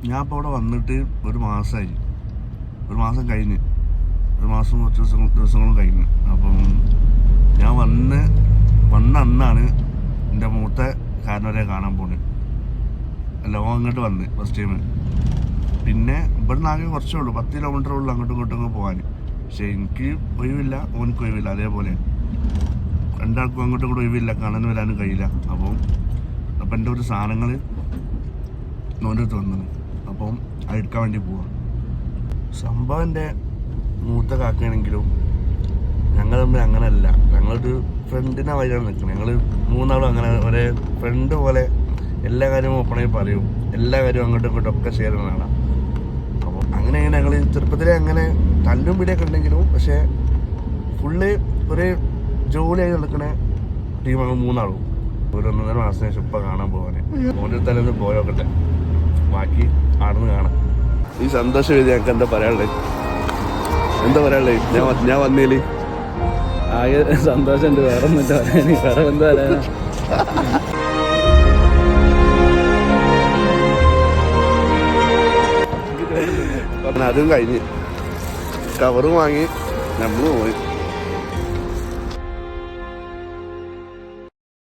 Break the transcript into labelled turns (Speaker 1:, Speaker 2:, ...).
Speaker 1: ഞാൻ ഇപ്പോൾ ഇവിടെ വന്നിട്ട് ഒരു മാസമായി, ഒരു മാസം കഴിഞ്ഞ്, ഒരു മാസം കുറച്ച് ദിവസങ്ങളും കഴിഞ്ഞു. അപ്പം ഞാൻ വന്ന അന്നാണ് എൻ്റെ മൂത്ത കാരണവരെ കാണാൻ പോകുന്നത്. ലോകം അങ്ങോട്ട് വന്ന് ഫസ്റ്റ് ടൈം. പിന്നെ ഇവിടെ നിന്ന് ആകെ കുറച്ചേ ഉള്ളൂ, 10 കിലോമീറ്റർ ഉള്ളൂ അങ്ങോട്ടും ഇങ്ങോട്ടും പോകാൻ. പക്ഷെ എനിക്ക് ഒഴിവില്ല, ഓനക്ക് ഒഴിവില്ല. അതേപോലെ രണ്ടാൾക്കും അങ്ങോട്ടും ഇങ്ങോട്ടും ഒഴിവില്ല, കാണാൻ വരാനും കഴിയില്ല. അപ്പം എൻ്റെ ഒരു സാധനങ്ങൾ ഓൻ്റെ അടുത്ത് വന്നു. അപ്പം അത് എടുക്കാൻ വേണ്ടി പോവാം. സംഭവം എൻ്റെ മൂത്ത കാക്കയാണെങ്കിലും ഞങ്ങൾ തമ്മിൽ അങ്ങനെയല്ല. ഞങ്ങളൊരു ഫ്രണ്ടിനെ വഴിയാണ് നിൽക്കുന്നത്. ഞങ്ങൾ മൂന്നാളും അങ്ങനെ ഒരേ ഫ്രണ്ട് പോലെ എല്ലാ കാര്യവും ഓപ്പണായി പറയും, എല്ലാ കാര്യവും അങ്ങോട്ടും ഇങ്ങോട്ടും ഒക്കെ ഷെയർ ചെയ്യുന്നതാണ്. അപ്പോൾ അങ്ങനെ ഞങ്ങൾ ചെറുപ്പത്തിലെ അങ്ങനെ തല്ലും പിടിയൊക്കെ ഉണ്ടെങ്കിലും പക്ഷേ ഫുള്ള് ഒരു ജോലിയായി നടക്കുന്ന ടീമാണ് മൂന്നാളും. ഒരു 1.5 മാസത്തിന് ശേഷം ഇപ്പം കാണാൻ പോകാൻ ഓൻ്റെ തലേന്ന് പോയോക്കട്ടെ, ബാക്കി ആടുന്ന് കാണാം. ഈ സന്തോഷം എഴുതി ഞങ്ങൾക്ക് എന്താ പറയാനുള്ളത്? ഞാൻ വന്നേല്
Speaker 2: ആകെ സന്തോഷമുണ്ട്, വേറെ ഒന്നുമില്ല പറയാൻ. വേറെ എന്താ പറയാനാ?
Speaker 1: അതും കഴിഞ്ഞ് കവറും വാങ്ങി നമ്മൾ പോയി.